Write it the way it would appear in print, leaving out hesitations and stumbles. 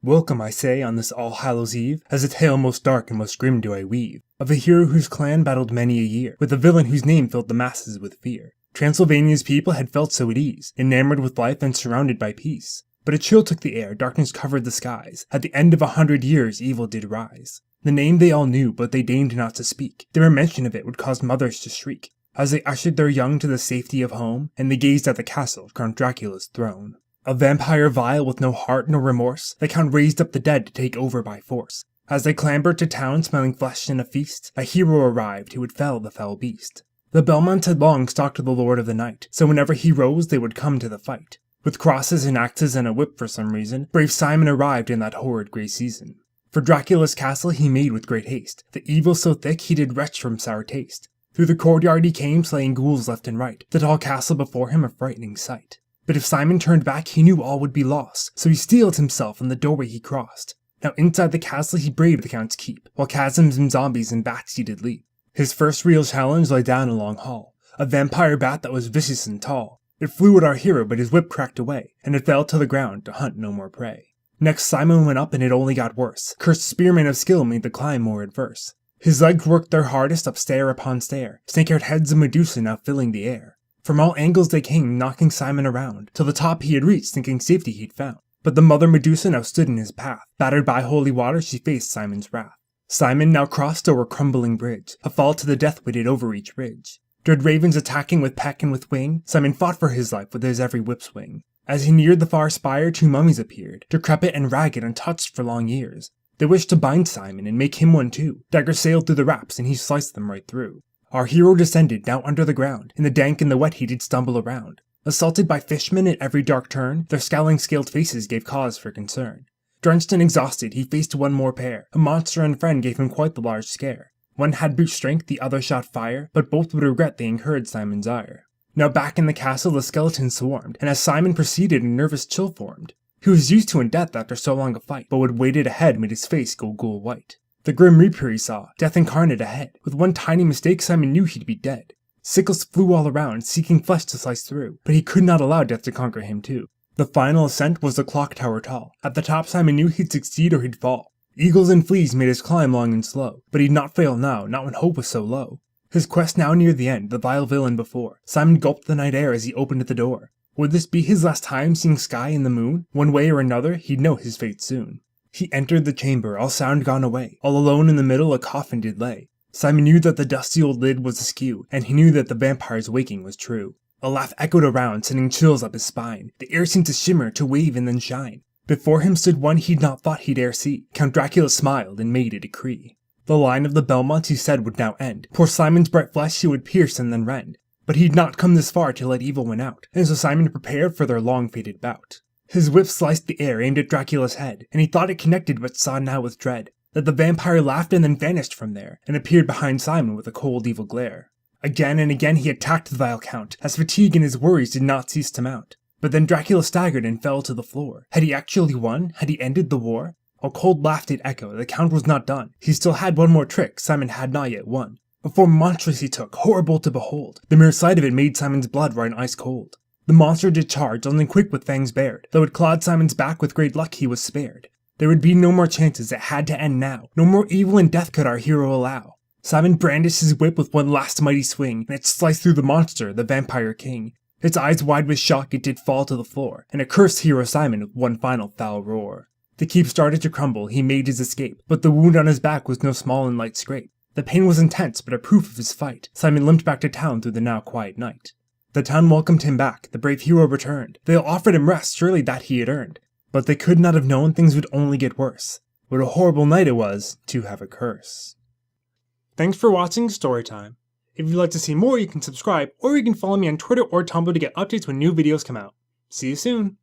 Welcome, I say, on this All Hallows Eve, as a tale most dark and most grim do I weave, of a hero whose clan battled many a year, with a villain whose name filled the masses with fear. Transylvania's people had felt so at ease, enamored with life and surrounded by peace. But a chill took the air, darkness covered the skies. At the end of 100 years, evil did rise. The name they all knew, but they deigned not to speak. Their mention of it would cause mothers to shriek, as they ushered their young to the safety of home, and they gazed at the castle of Count Dracula's throne. A vampire vile with no heart nor remorse, the Count raised up the dead to take over by force. As they clambered to town smelling flesh in a feast, a hero arrived who would fell the fell beast. The Belmonts had long stalked the Lord of the Night, so whenever he rose they would come to the fight. With crosses and axes and a whip for some reason, brave Simon arrived in that horrid grey season. For Dracula's castle he made with great haste, the evil so thick he did retch from sour taste. Through the courtyard he came, slaying ghouls left and right, the tall castle before him a frightening sight. But if Simon turned back, he knew all would be lost, so he steeled himself in the doorway he crossed. Now inside the castle he braved the Count's keep, while chasms and zombies and bats he did leap. His first real challenge lay down a long hall, a vampire bat that was vicious and tall. It flew at our hero, but his whip cracked away, and it fell to the ground to hunt no more prey. Next Simon went up, and it only got worse. Cursed spearmen of skill made the climb more adverse. His legs worked their hardest up stair upon stair, snake-haired heads of Medusa now filling the air. From all angles they came, knocking Simon around, till the top he had reached, thinking safety he'd found. But the mother Medusa now stood in his path. Battered by holy water, she faced Simon's wrath. Simon now crossed over a crumbling bridge, a fall to the death waited over each ridge. Dread ravens attacking with peck and with wing, Simon fought for his life with his every whip swing. As he neared the far spire, 2 mummies appeared, decrepit and ragged, untouched for long years. They wished to bind Simon and make him one too. Daggers sailed through the wraps, and he sliced them right through. Our hero descended, now under the ground. In the dank and the wet he did stumble around. Assaulted by fishmen at every dark turn, their scowling scaled faces gave cause for concern. Drenched and exhausted, he faced one more pair. A monster and friend gave him quite the large scare. One had brute strength, the other shot fire, but both would regret they incurred Simon's ire. Now back in the castle the skeletons swarmed, and as Simon proceeded a nervous chill formed. He was used to in death after so long a fight, but what waited ahead made his face go ghoul white. The grim reaper he saw, death incarnate ahead. With one tiny mistake Simon knew he'd be dead. Sickles flew all around, seeking flesh to slice through, but he could not allow death to conquer him too. The final ascent was the clock tower tall. At the top Simon knew he'd succeed or he'd fall. Eagles and fleas made his climb long and slow, but he'd not fail now, not when hope was so low. His quest now near the end, the vile villain before. Simon gulped the night air as he opened the door. Would this be his last time seeing sky and the moon? One way or another, he'd know his fate soon. He entered the chamber, all sound gone away. All alone in the middle a coffin did lay. Simon knew that the dusty old lid was askew, and he knew that the vampire's waking was true. A laugh echoed around, sending chills up his spine. The air seemed to shimmer, to wave and then shine. Before him stood one he'd not thought he'd e'er see. Count Dracula smiled and made a decree. The line of the Belmonts he said would now end. Poor Simon's bright flesh he would pierce and then rend. But he'd not come this far to let evil win out, and so Simon prepared for their long-fated bout. His whip sliced the air, aimed at Dracula's head, and he thought it connected but saw now with dread that the vampire laughed and then vanished from there, and appeared behind Simon with a cold evil glare. Again and again he attacked the vile Count, as fatigue and his worries did not cease to mount. But then Dracula staggered and fell to the floor. Had he actually won? Had he ended the war? A cold laugh did echo, the Count was not done. He still had one more trick Simon had not yet won. A form monstrous he took, horrible to behold. The mere sight of it made Simon's blood run ice cold. The monster did charge, only quick with fangs bared. Though it clawed Simon's back, with great luck he was spared. There would be no more chances, it had to end now. No more evil and death could our hero allow. Simon brandished his whip with one last mighty swing, and it sliced through the monster, the vampire king. Its eyes wide with shock it did fall to the floor, and it cursed hero Simon with one final foul roar. The keep started to crumble, he made his escape, but the wound on his back was no small and light scrape. The pain was intense, but a proof of his fight. Simon limped back to town through the now quiet night. The town welcomed him back, the brave hero returned. They all offered him rest, surely that he had earned. But they could not have known things would only get worse. What a horrible night it was to have a curse. Thanks for watching Storytime. If you'd like to see more, you can subscribe, or you can follow me on Twitter or Tumblr to get updates when new videos come out. See you soon!